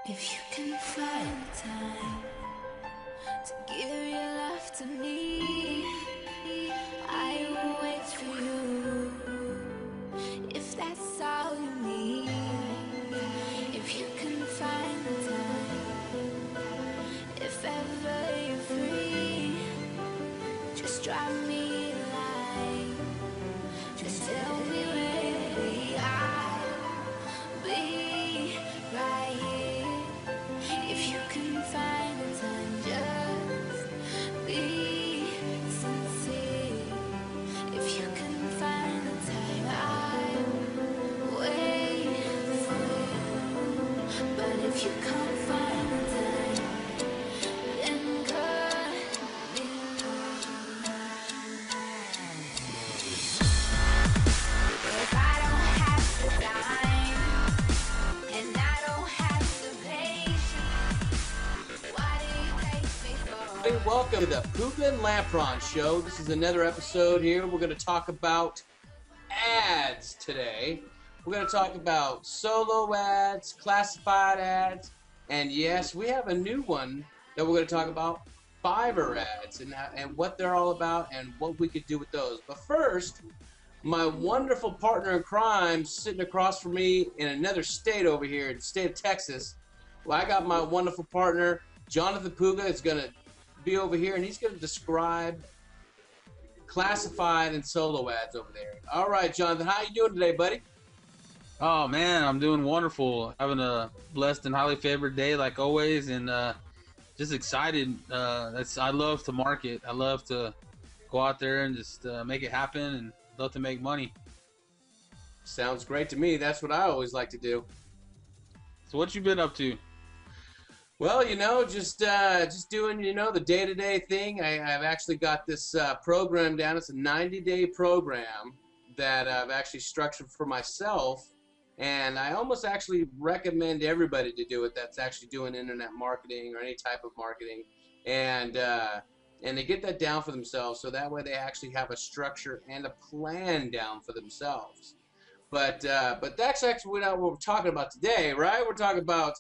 If you can find the time to give your love to me, I will wait for you. If that's all you need, if you can find the time, if ever you're free, just drop me a line. Just tell me where to be. I'll be right here. If you can find the time, just be sincere. If you can find the time, I'll wait for you. But if you can't find the time, then cut me loose. If I don't have the time, and I don't have the patience, why do you take me for? Hey, welcome to the PUGA and LAMPRON show. This is another episode here. We're going to talk about ads today. We're going to talk about solo ads, classified ads, and yes, we have a new one that we're going to talk about, Fiverr ads, and what they're all about and what we could do with those. But first, my wonderful partner in crime sitting across from me in another state over here, in the state of Texas. Well, I got my wonderful partner, Jonathan Puga, is going to be over here, and he's going to describe classified and solo ads over there. All right, Jonathan, how you doing today, buddy? Oh man, I'm doing wonderful. Having a blessed and highly favored day like always, and just excited. I love to market. I love to go out there and just make it happen, and love to make money. Sounds great to me. That's what I always like to do. So what you been up to? Well, just doing, the day-to-day thing. I've actually got this program down. It's a 90-day program that I've actually structured for myself, and I almost actually recommend everybody to do it that's actually doing internet marketing or any type of marketing, and they get that down for themselves, so that way they actually have a structure and a plan down for themselves. But that's actually not what we're talking about today, right? We're talking about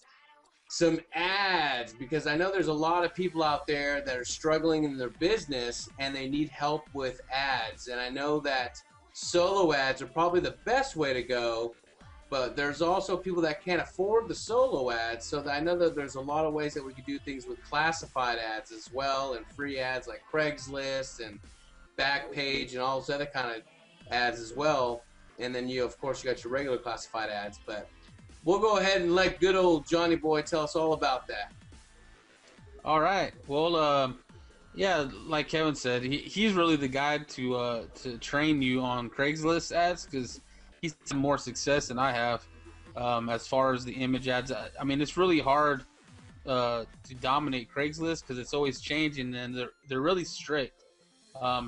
some ads, because I know there's a lot of people out there that are struggling in their business and they need help with ads, and I know that solo ads are probably the best way to go, but there's also people that can't afford the solo ads, so I know that there's a lot of ways that we could do things with classified ads as well, and free ads like Craigslist and Backpage and all those other kind of ads as well. And then of course you got your regular classified ads, but we'll go ahead and let good old Johnny Boy tell us all about that. All right. Well, yeah, like Kevin said, he's really the guy to train you on Craigslist ads, because he's had more success than I have as far as the image ads. I mean, it's really hard to dominate Craigslist because it's always changing, and they're really strict.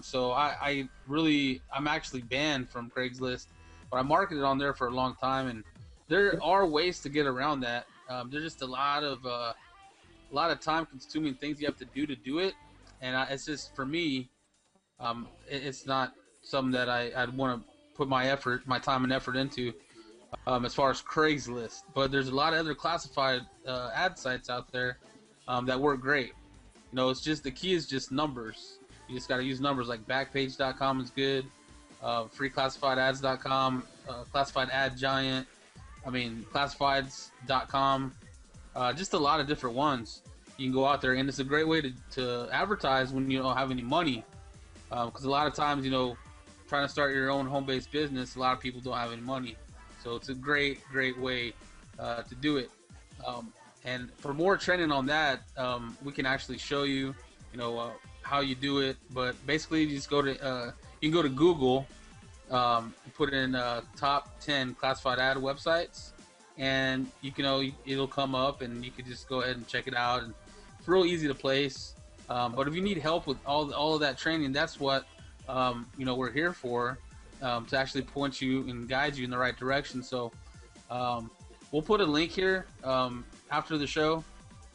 So I'm actually banned from Craigslist, but I marketed on there for a long time, and there are ways to get around that. There's just a lot of time-consuming things you have to do it, and it's just, for me, it's not something that I'd want to put my time and effort into as far as Craigslist. But there's a lot of other classified ad sites out there that work great. It's just, the key is just numbers. You just got to use numbers. Like Backpage.com is good, freeclassifiedads.com, Classified Ad Giant. Classifieds.com, just a lot of different ones. You can go out there, and it's a great way to advertise when you don't have any money, because a lot of times, trying to start your own home-based business, a lot of people don't have any money. So it's a great way to do it. And for more training on that, we can actually show you, how you do it. But basically, you just you can go to Google, put in top 10 classified ad websites, and it'll come up, and you can just go ahead and check it out, and it's real easy to place. But if you need help with all of that training, that's what we're here for, to actually point you and guide you in the right direction. So we'll put a link here after the show,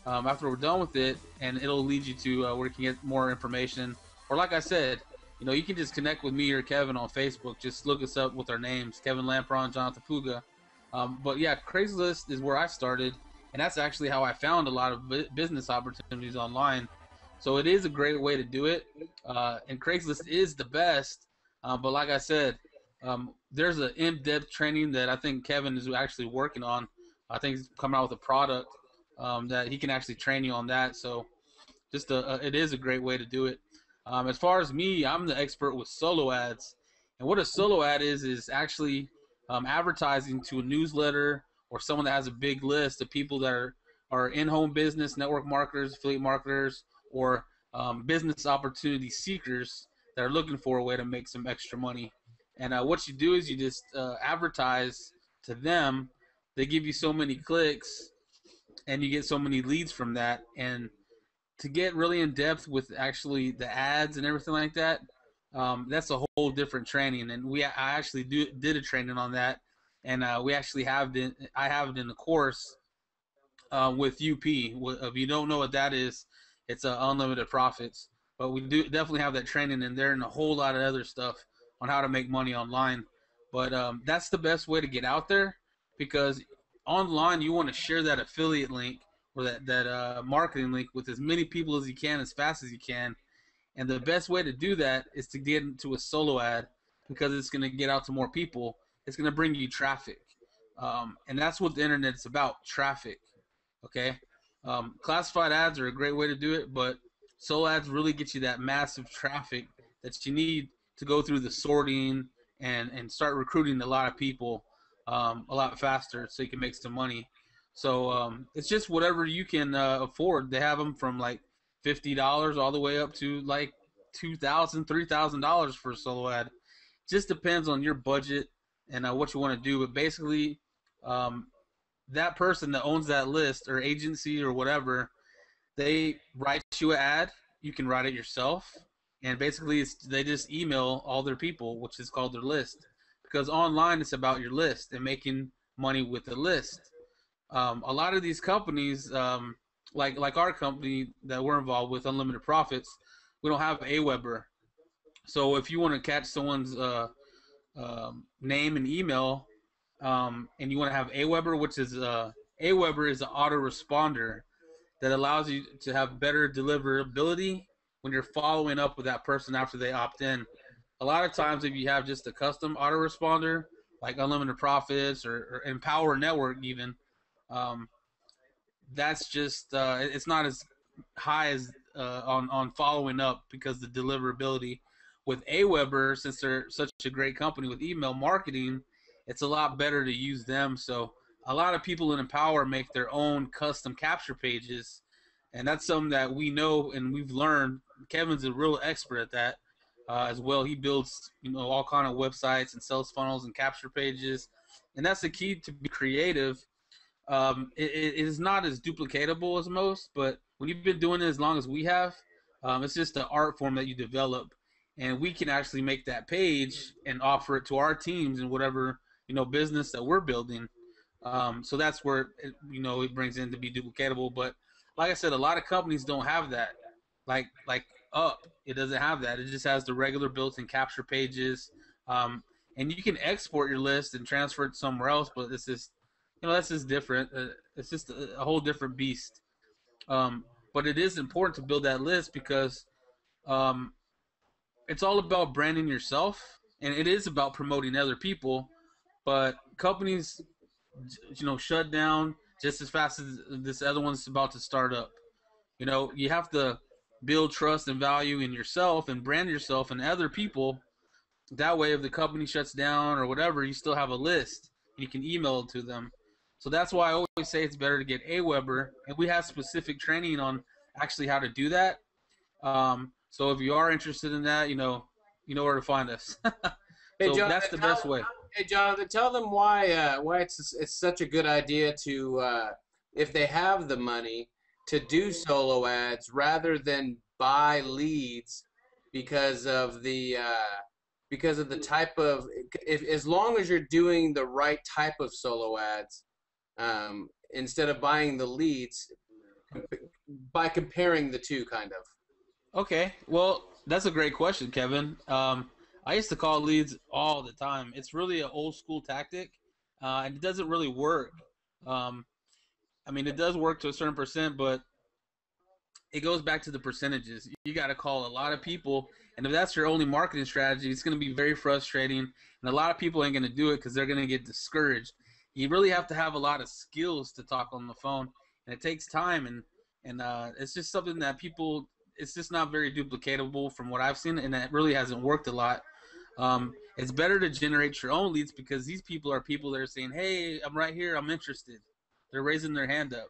after we're done with it, and it'll lead you to where you can get more information. Or like I said, you can just connect with me or Kevin on Facebook. Just look us up with our names, Kevin Lampron, Jonathan Puga. But yeah, Craigslist is where I started, and that's actually how I found a lot of business opportunities online. So it is a great way to do it, and Craigslist is the best. But like I said, there's an in-depth training that I think Kevin is actually working on. I think he's coming out with a product that he can actually train you on that. So it is a great way to do it. As far as me, I'm the expert with solo ads, and what a solo ad is actually advertising to a newsletter or someone that has a big list of people that are in-home business, network marketers, affiliate marketers, or business opportunity seekers that are looking for a way to make some extra money. And what you do is you just advertise to them. They give you so many clicks, and you get so many leads from that. And to get really in depth with actually the ads and everything like that, that's a whole different training. And I actually did a training on that, and we actually I have it in the course with UP. If you don't know what that is, it's unlimited profits. But we do definitely have that training in there and a whole lot of other stuff on how to make money online. But that's the best way to get out there, because online you want to share that affiliate link or that marketing link with as many people as you can, as fast as you can. And the best way to do that is to get into a solo ad, because it's going to get out to more people. It's going to bring you traffic. And that's what the internet's about, traffic. Okay? Classified ads are a great way to do it, but solo ads really get you that massive traffic that you need to go through the sorting and start recruiting a lot of people a lot faster so you can make some money. So it's just whatever you can afford. They have them from like $50 all the way up to like $2,000, $3,000 for a solo ad. Just depends on your budget and what you want to do. But basically, that person that owns that list or agency or whatever, they write you an ad. You can write it yourself, and basically they just email all their people, which is called their list. Because online it's about your list and making money with the list. A lot of these companies, like our company that we're involved with, Unlimited Profits, we don't have AWeber. So if you want to catch someone's name and email, and you want to have AWeber, which is AWeber is an autoresponder that allows you to have better deliverability when you're following up with that person after they opt in. A lot of times, if you have just a custom autoresponder like Unlimited Profits or Empower Network, even, that's just it's not as high as on following up, because the deliverability with AWeber, since they're such a great company with email marketing, it's a lot better to use them. So a lot of people in Empower make their own custom capture pages, and that's something that we know and we've learned. Kevin's a real expert at that as well. He builds all kind of websites and sales funnels and capture pages, and that's the key to be creative. It is not as duplicatable as most, but when you've been doing it as long as we have, it's just an art form that you develop, and we can actually make that page and offer it to our teams in whatever business that we're building. So that's where it brings in to be duplicatable. But like I said, a lot of companies don't have that. Like it doesn't have that. It just has the regular built-in capture pages, and you can export your list and transfer it somewhere else. But it's just that's just different. It's just a whole different beast. But it is important to build that list, because it's all about branding yourself, and it is about promoting other people. But companies, shut down just as fast as this other one's about to start up. You have to build trust and value in yourself and brand yourself and other people. That way, if the company shuts down or whatever, you still have a list and you can email it to them. So that's why I always say it's better to get AWeber, and we have specific training on actually how to do that. So if you are interested in that, you know where to find us. Hey, So Jonathan, that's the best way. Hey, Jonathan, tell them why it's such a good idea to, if they have the money, to do solo ads rather than buy leads, because of the type of, as long as you're doing the right type of solo ads, instead of buying the leads, by comparing the two, kind of. Okay, well, that's a great question, Kevin. I used to call leads all the time. It's really an old school tactic, and it doesn't really work. I mean, it does work to a certain percent, but it goes back to the percentages. You got to call a lot of people, and if that's your only marketing strategy, it's going to be very frustrating, and a lot of people ain't going to do it because they're going to get discouraged. You really have to have a lot of skills to talk on the phone, and it takes time, and it's just something that people. It's just not very duplicatable from what I've seen, and it really hasn't worked a lot. It's better to generate your own leads because these people are people that are saying, "Hey, I'm right here. I'm interested." They're raising their hand up.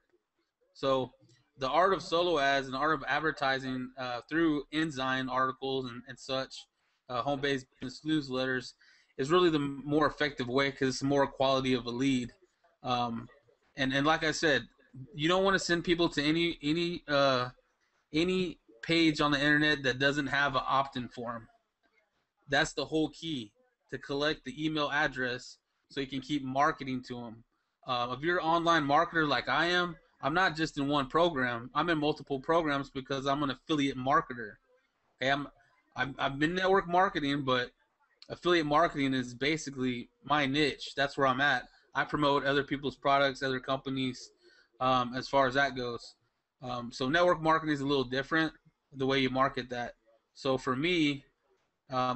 So the art of solo ads and the art of advertising through Ensign articles and such, home-based business newsletters, is really the more effective way because it's more quality of a lead. And like I said, you don't want to send people to any page on the internet that doesn't have an opt-in form. That's the whole key, to collect the email address so you can keep marketing to them. If you're an online marketer like I am, I'm not just in one program. I'm in multiple programs because I'm an affiliate marketer. Okay, I've been network marketing, but affiliate marketing is basically my niche. That's where I'm at. I promote other people's products, other companies, as far as that goes. So network marketing is a little different, the way you market that. So for me,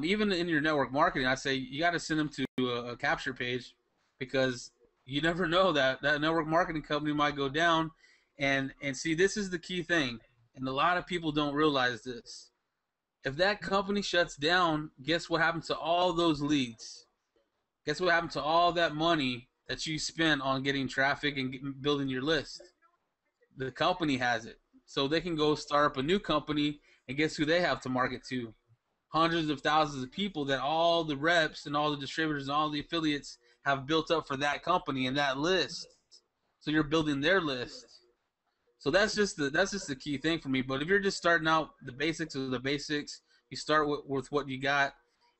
even in your network marketing, I say you got to send them to a capture page because you never know that network marketing company might go down. And see, this is the key thing, and a lot of people don't realize this. If that company shuts down, guess what happens to all those leads? Guess what happened to all that money that you spent on getting traffic and building your list? The company has it, so they can go start up a new company, and guess who they have to market to? Hundreds of thousands of people that all the reps and all the distributors and all the affiliates have built up for that company and that list. So you're building their list. So that's just the key thing for me. But if you're just starting out, the basics of the basics, you start with what you got,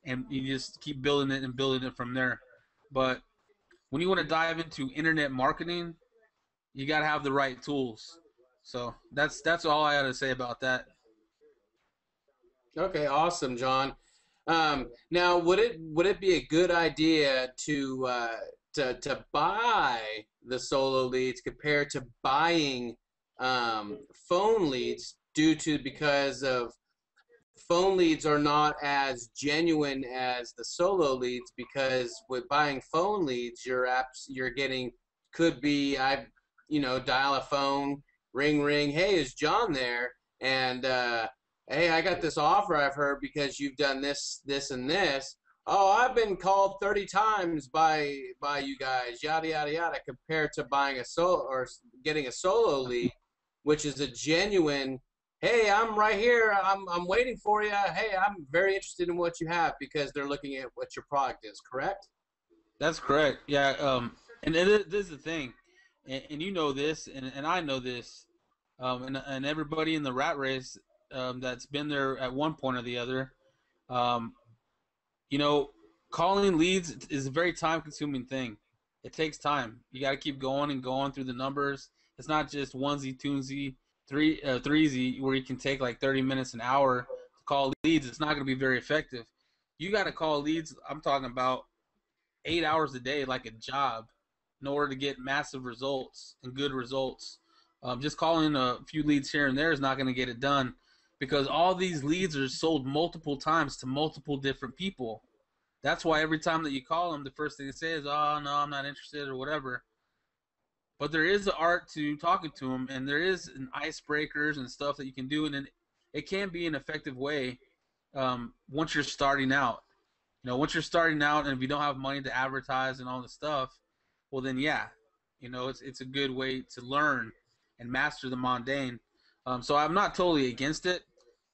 and you just keep building it and building it from there. But when you want to dive into internet marketing, you got to have the right tools. So that's all I got to say about that. Okay, awesome, John. Now, would it be a good idea to buy the solo leads compared to buying phone leads because of phone leads are not as genuine as the solo leads, because with buying phone leads, you're getting, could be, dial a phone, ring ring, hey, is John there? And hey, I got this offer I've heard because you've done this, this, and this. Oh, I've been called 30 times by you guys, yada yada yada, compared to buying a solo or getting a solo lead, which is a genuine, hey, I'm right here, I'm waiting for you. Hey, I'm very interested in what you have, because they're looking at what your product is, correct? That's correct. Yeah. And this is the thing, and you know this, and I know this, and everybody in the rat race that's been there at one point or the other, um, you know, calling leads is a very time-consuming thing. It takes time. You got to keep going and going through the numbers. It's not just onesie, twosie, threesie, where you can take like 30 minutes, an hour to call leads. It's not going to be very effective. You got to call leads. I'm talking about 8 hours a day, like a job, in order to get massive results and good results. Just calling a few leads here and there is not going to get it done, because all these leads are sold multiple times to multiple different people. That's why every time that you call them, the first thing they say is, "Oh no, I'm not interested," or whatever. But there is an art to talking to them, and there is an icebreakers and stuff that you can do, and it can be an effective way once you're starting out. Once you're starting out, and if you don't have money to advertise and all this stuff, well then yeah, it's a good way to learn and master the mundane. So I'm not totally against it,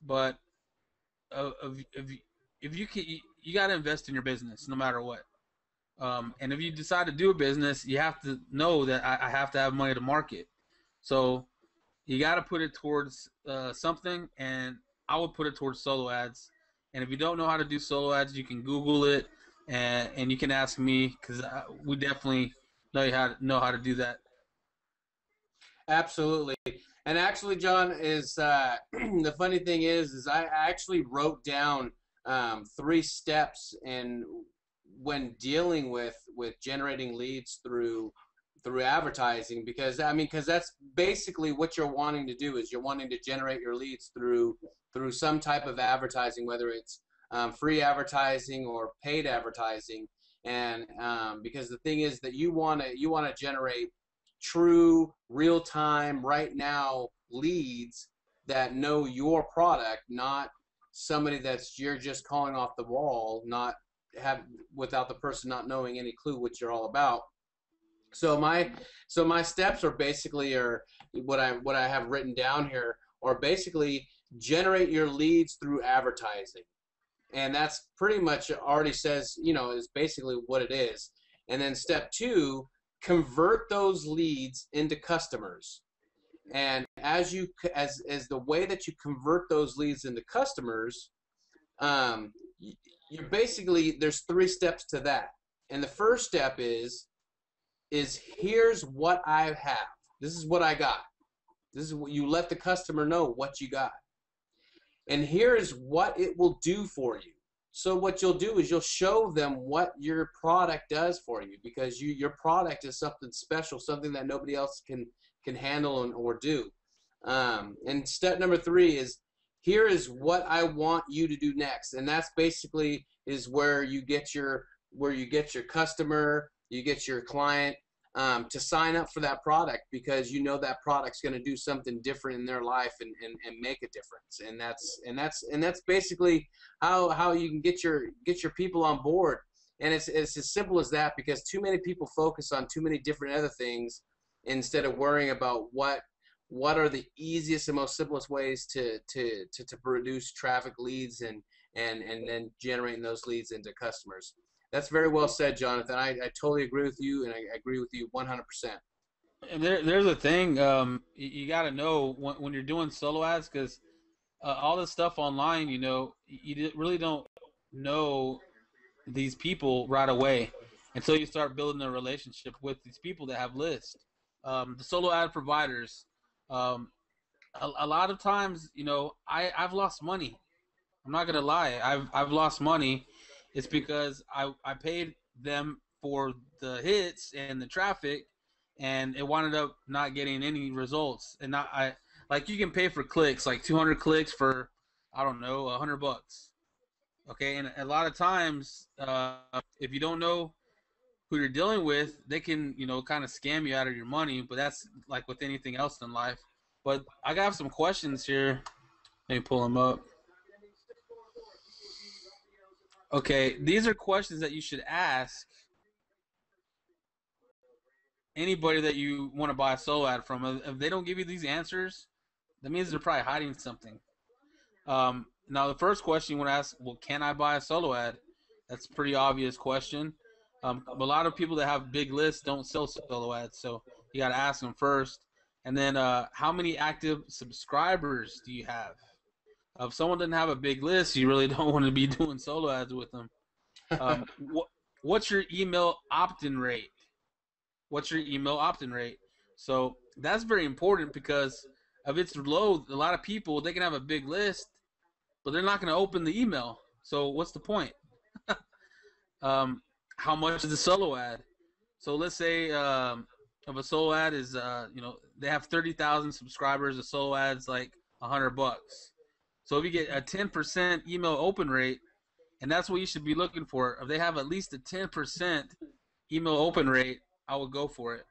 but if you can, you got to invest in your business no matter what. And if you decide to do a business, you have to know that I have to have money to market. So you got to put it towards something, and I would put it towards solo ads. And if you don't know how to do solo ads, you can Google it, and you can ask me, because we definitely know how to do that. Absolutely. And actually, John, is the funny thing is I actually wrote down 3 steps in when dealing with generating leads through through advertising, because I mean, because that's basically what you're wanting to do, is you're wanting to generate your leads through some type of advertising, whether it's free advertising or paid advertising. And because the thing is that you want to generate true, real time, right now leads that know your product, not somebody that's you're just calling off the wall, not have without the person not knowing any clue what you're all about. So my steps are basically what I have written down here are basically generate your leads through advertising. And that's pretty much already says, is basically what it is. And then step 2, convert those leads into customers. And as the way that you convert those leads into customers, you're basically, there's 3 steps to that. And the first step is here's what I have. This is what I got. This is what you let the customer know what you got. And here is what it will do for you. So what you'll do is you'll show them what your product does for you, because your product is something special, something that nobody else can handle or do. And step number 3 is here is what I want you to do next. And that's basically is where you get your customer, you get your client to sign up for that product, because you know that product's going to do something different in their life and make a difference. And that's basically how you can get your people on board. And it's as simple as that, because too many people focus on too many different other things instead of worrying about what are the easiest and most simplest ways to produce traffic leads and then generating those leads into customers. That's very well said, Jonathan. I totally agree with you, and I agree with you 100%. And there's a thing you got to know when you're doing solo ads, because all this stuff online, you really don't know these people right away until you start building a relationship with these people that have lists. The solo ad providers, a lot of times, I've lost money. I'm not gonna lie. I've lost money. It's because I paid them for the hits and the traffic, and it wound up not getting any results. And like you can pay for clicks, like 200 clicks for, I don't know, $100. Okay, and a lot of times, if you don't know who you're dealing with, they can, kind of scam you out of your money. But that's like with anything else in life. But I got some questions here. Let me pull them up. Okay, these are questions that you should ask anybody that you want to buy a solo ad from. If they don't give you these answers, that means they're probably hiding something. Now, the first question you want to ask, well, can I buy a solo ad? That's a pretty obvious question. A lot of people that have big lists don't sell solo ads, so you got to ask them first. And then, how many active subscribers do you have? If someone doesn't have a big list, you really don't want to be doing solo ads with them. What's your email opt-in rate? What's your email opt-in rate? So that's very important, because if it's low, a lot of people, they can have a big list, but they're not going to open the email. So what's the point? How much is the solo ad? So let's say if a solo ad is, they have 30,000 subscribers, a solo ad's like $100. So if you get a 10% email open rate, and that's what you should be looking for. If they have at least a 10% email open rate, I would go for it.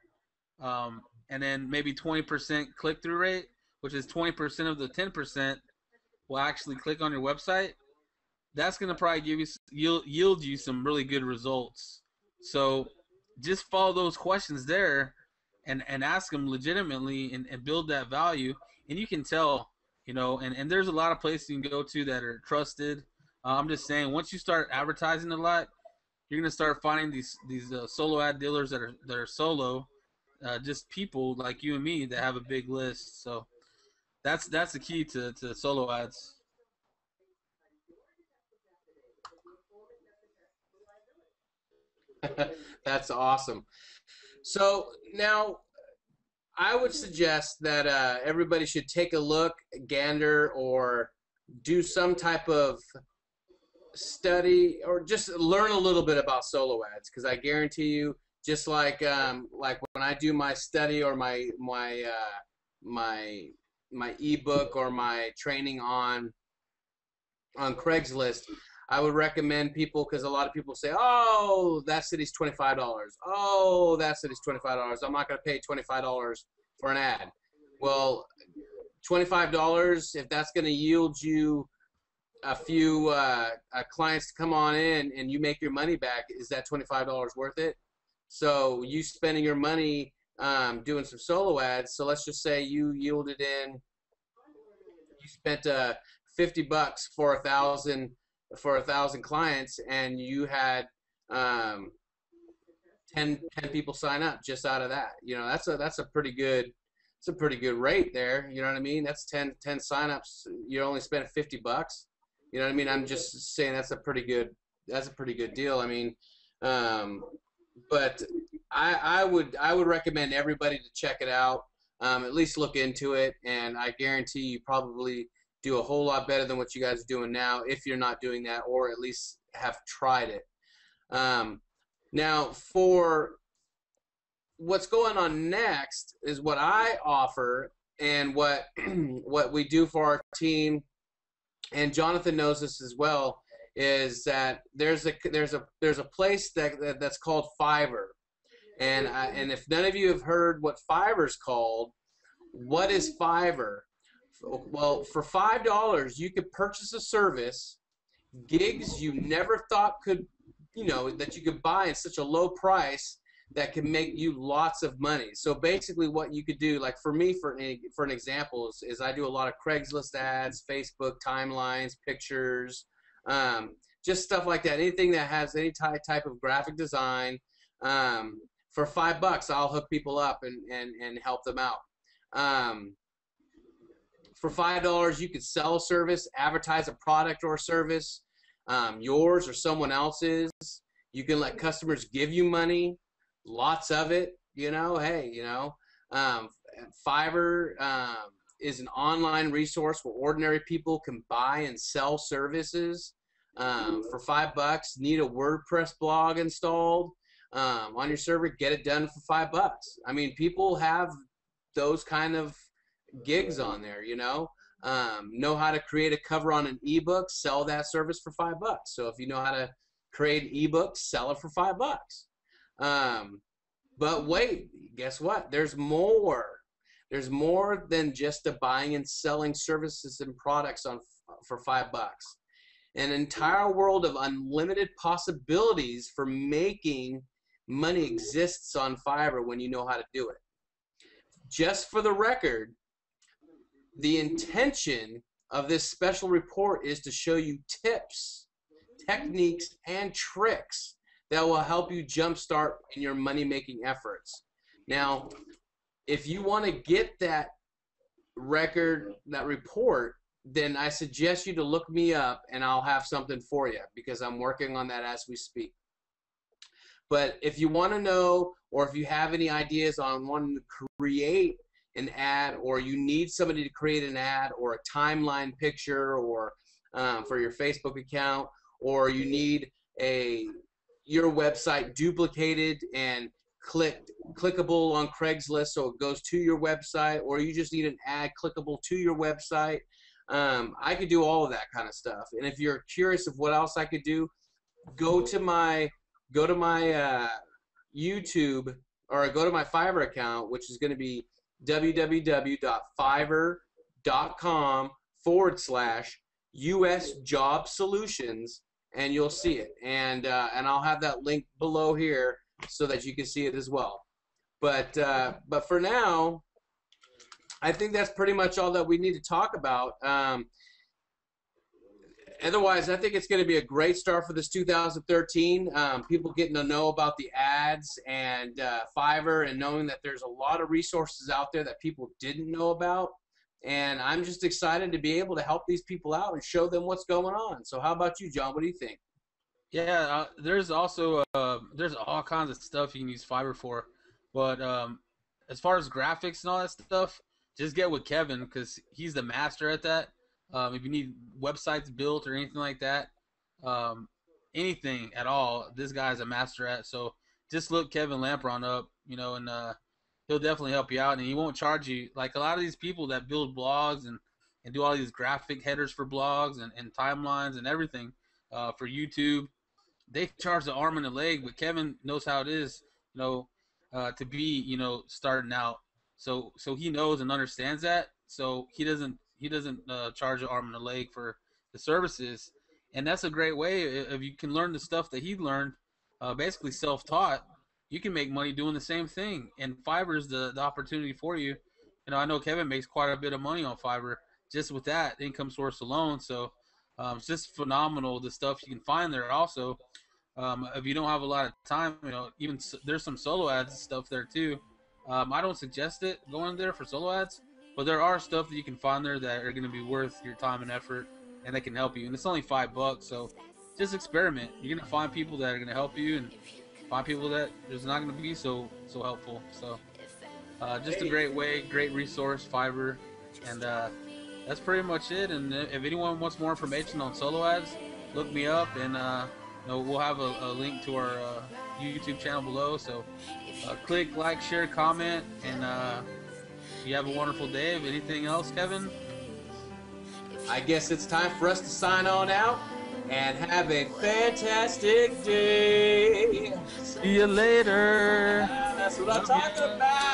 And then maybe 20% click-through rate, which is 20% of the 10% will actually click on your website. That's going to probably yield you some really good results. So just follow those questions there and ask them legitimately and build that value. And you can tell, and there's a lot of places you can go to that are trusted. I'm just saying, once you start advertising a lot, you're going to start finding these solo ad dealers that are solo, just people like you and me that have a big list. So that's the key to solo ads. That's awesome. So now I would suggest that everybody should take a look, gander, or do some type of study, or just learn a little bit about solo ads, because I guarantee you Just like when I do my study or my ebook or my training on Craigslist, I would recommend people, because a lot of people say, oh, that city's $25. Oh, that city's $25. I'm not going to pay $25 for an ad. Well, $25, if that's going to yield you a few clients to come on in and you make your money back, is that $25 worth it? So you spending your money doing some solo ads. So let's just say you yielded in, you spent $50 for a thousand clients, and you had 10 people sign up just out of that. You know, that's a pretty good, it's a pretty good rate there. You know what I mean? That's 10 signups. You only spent $50. You know what I mean? I'm just saying that's a pretty good deal. I mean, but I would recommend everybody to check it out. At least look into it, and I guarantee you probably do a whole lot better than what you guys are doing now, if you're not doing that, or at least have tried it. Now, for what's going on next is what I offer, and what what we do for our team, and Jonathan knows this as well, is that there's a place that's called Fiverr. And if none of you have heard what Fiverr's called, what is Fiverr? Well, for $5, you could purchase a service, gigs you never thought could, you know, that you could buy at such a low price that can make you lots of money. So basically what you could do, like for me, for an example, is I do a lot of Craigslist ads, Facebook timelines, pictures, just stuff like that. Anything that has any type of graphic design. For $5, I'll hook people up and help them out. For $5, you could sell a service, advertise a product or a service, yours or someone else's. You can let customers give you money, lots of it. You know, hey, you know, Fiverr is an online resource where ordinary people can buy and sell services. For $5, need a WordPress blog installed on your server, get it done for $5. I mean, people have those kind of gigs on there, you know how to create a cover on an ebook, sell that service for $5. So if you know how to create ebooks, sell it for $5. But wait, guess what? There's more. There's more than just the buying and selling services and products for $5. An entire world of unlimited possibilities for making money exists on Fiverr when you know how to do it. Just for the record, the intention of this special report is to show you tips, techniques, and tricks that will help you jumpstart in your money-making efforts. Now, if you want to get that report, then I suggest you to look me up, and I'll have something for you, because I'm working on that as we speak. But if you want to know, or if you have any ideas on wanting to create an ad, or you need somebody to create an ad or a timeline picture, or for your Facebook account, or you need your website duplicated and clickable on Craigslist so it goes to your website, or you just need an ad clickable to your website, I could do all of that kind of stuff. And if you're curious of what else I could do, go to my YouTube, or go to my Fiverr account, which is going to be www.fiverr.com/US Job Solutions, and you'll see it. And I'll have that link below here so that you can see it as well. But for now, I think that's pretty much all that we need to talk about. Otherwise, I think it's going to be a great start for this 2013. People getting to know about the ads and Fiverr, and knowing that there's a lot of resources out there that people didn't know about. And I'm just excited to be able to help these people out and show them what's going on. So how about you, John? What do you think? Yeah, there's also there's all kinds of stuff you can use Fiverr for, but as far as graphics and all that stuff, just get with Kevin, because he's the master at that. If you need websites built or anything like that, anything at all, this guy's a master at. So just look Kevin Lampron up, you know, and he'll definitely help you out, and he won't charge you like a lot of these people that build blogs and do all these graphic headers for blogs and timelines and everything for YouTube. They charge the arm and the leg, but Kevin knows how it is, you know, to be, you know, starting out. So he knows and understands that. So he doesn't charge the arm and the leg for the services, and that's a great way if you can learn the stuff that he learned, basically self-taught. You can make money doing the same thing, and Fiverr is the opportunity for you. You know, I know Kevin makes quite a bit of money on Fiverr just with that income source alone. So it's just phenomenal the stuff you can find there. Also, if you don't have a lot of time, you know, even there's some solo ads and stuff there too. I don't suggest it going there for solo ads, but there are stuff that you can find there that are going to be worth your time and effort, and that can help you. And it's only $5, so just experiment. You're going to find people that are going to help you, and find people that there's not going to be so helpful. So just a great way, great resource, Fiverr, and that's pretty much it. And if anyone wants more information on solo ads, look me up, and you know, we'll have a link to our YouTube channel below. So click like, share, comment, and you have a wonderful day. If anything else, Kevin? I guess it's time for us to sign on out and have a fantastic day. See you later. That's what I'm talking about.